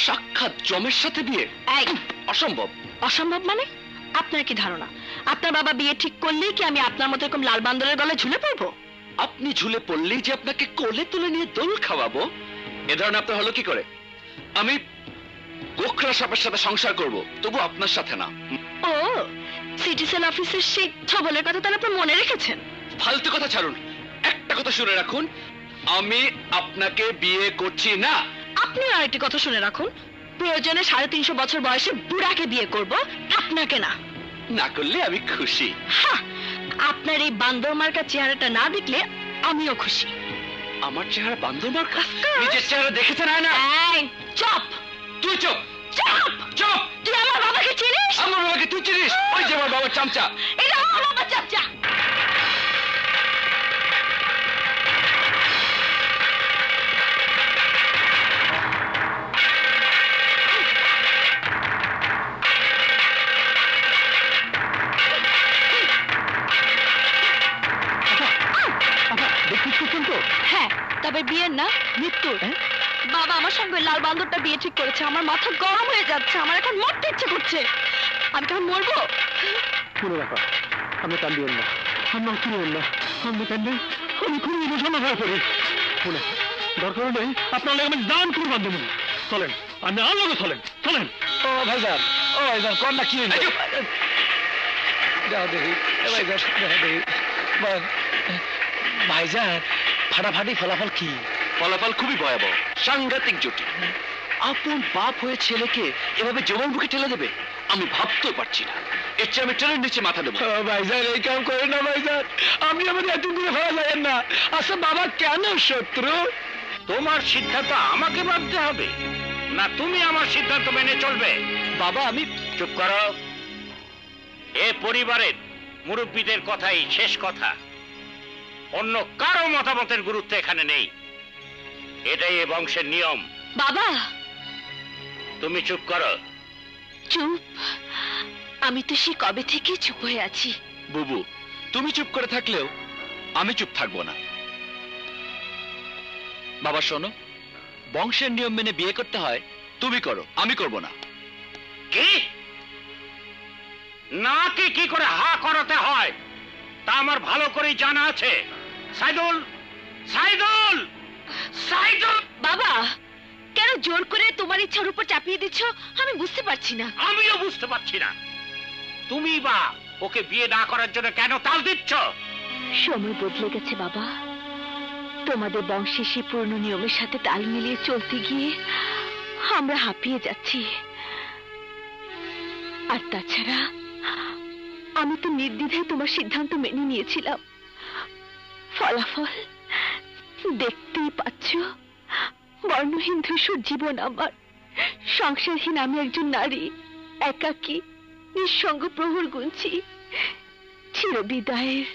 সাক্ষাৎ জমের সাথে বিয়ে? অসম্ভব। অসম্ভব মানে? আপনার কি ধারণা আপনার বাবা বিয়ে ঠিক করলেই কি আমি আপনার মতো এরকম লাল বান্দরের গলায় ঝুলে পড়বো? আপনি ঝুলে পড়লেই যে আপনাকে কোলে তুলে নিয়ে দোল খাওয়াবো, এ ধরনের আপনার হলো কি করে? আমি গোখরা সাপের সাথে সংসার করব, তবু আপনার সাথে না। ও, সিটিসেল অফিসের সেই ছবলের কথা তাহলে আপনি মনে রেখেছেন? ফালতু কথা ছাড়ুন, একটা কথা শুনে রাখুন, আমি আপনাকে বিয়ে করছি না। আপনি আরেকটি কথা শুনে রাখুন, প্রয়োজনে 350 বছর বয়সে বুড়াকে বিয়ে করব, আপনাকে না। না করলে আমি খুশি। আপনার এই বান্দর মার্কা চেহারাটা না দেখলে আমিও খুশি। আমার চেহারা বান্দর মার্কা? নিজের চেহারা দেখেছেন না? চুপ! তুই চুপ! চুপ! চুপ! তুই আমার বাবাকে চিনিস? আমার বাবাকে তুই চিনিস? ওই যে আমার বাবার চামচা। এটা আমার বাবার চামচা। হ্যাঁ, তবে বিয়ের না, মৃত্যুর। বাবা আমার সঙ্গে লাল বান্দরটা বিয়ে ঠিক করেছে। আমার মাথা গরম হয়ে যাচ্ছে, আমার এখন মরতে ইচ্ছে করছে। আমি কেমন মরবো? কোনো ব্যাপার, আপনি কান্দিবেন না, আমরা কিনবেন না, আপনি কান্দে আমি খুবই ইমোশনাল হয়ে পড়ি। শুনে দরকার নেই আপনার লাগে আমি দান করবার দেবেন। চলেন, আপনি আলোকে চলেন, চলেন। ও ভাইজান, ও ভাইজান, কন্যা কি হইল? দেখি ভাইজান, ফাটাফাটি ফলাফল কি? ফলাফল খুবই ভয়াবহ, সাংঘাতিক জটিল। আপন বাপ হয়ে ছেলেকে এভাবে জমার মুখে ঠেলে দেবে, আমি ভাবতেও পারছি না। এর চেয়ে আমি ট্রেনের নিচে মাথা দেবো। ভাইজান, এই কাম করেন না ভাইজান, আপনি আমাদের এত দূরে ফেলা যাবেন না। আচ্ছা বাবা কেন শত্রু? তোমার সিদ্ধান্ত আমাকে মানতে হবে, না তুমি আমার সিদ্ধান্ত মেনে চলবে? বাবা আমি চুপ করো। এ পরিবারের মুরব্বীদের কথাই শেষ কথা, অন্য কারো মতামতের গুরুত্ব এখানে নেই। এটাই এ বংশের নিয়ম। বাবা তুমি চুপ করো। চুপ? আমি তো সে কবে থেকে চুপ হয়ে আছি। বুবু, তুমি চুপ করে থাকলেও আমি চুপ থাকবো না। বাবা শোনো, বংশের নিয়ম মেনে বিয়ে করতে হয়, তুমি করো, আমি করব না। কি নাকে কি করে হা করাতে হয় তা আমার ভালো করেই জানা আছে। সাইদুল, সাইদুল, সাইদুল! বাবা কেন জোর করে তোমার ইচ্ছার উপর চাপিয়ে দিচ্ছ আমি বুঝতে পারছি না। আমিও বুঝতে পারছি না, তুমি বা ওকে বিয়ে না করার জন্য কেন তাল দিচ্ছ? সময় বদলে গেছে বাবা, তোমাদের বংশের সেই পুরনো নিয়মের সাথে তাল মিলিয়ে চলতে গিয়ে আমরা হাঁপিয়ে যাচ্ছি। আর তাছাড়া আমি তো নির্দ্বিধায় তোমার সিদ্ধান্ত মেনে নিয়েছিলাম। ফলাফল দেখতেই পাচ্ছ, বর্ণহীন ধূসর জীবন আমার। সংসারহীন আমি একজন নারী, একাকী নিঃসঙ্গ প্রহর গুনছি চিরবিদায়ের।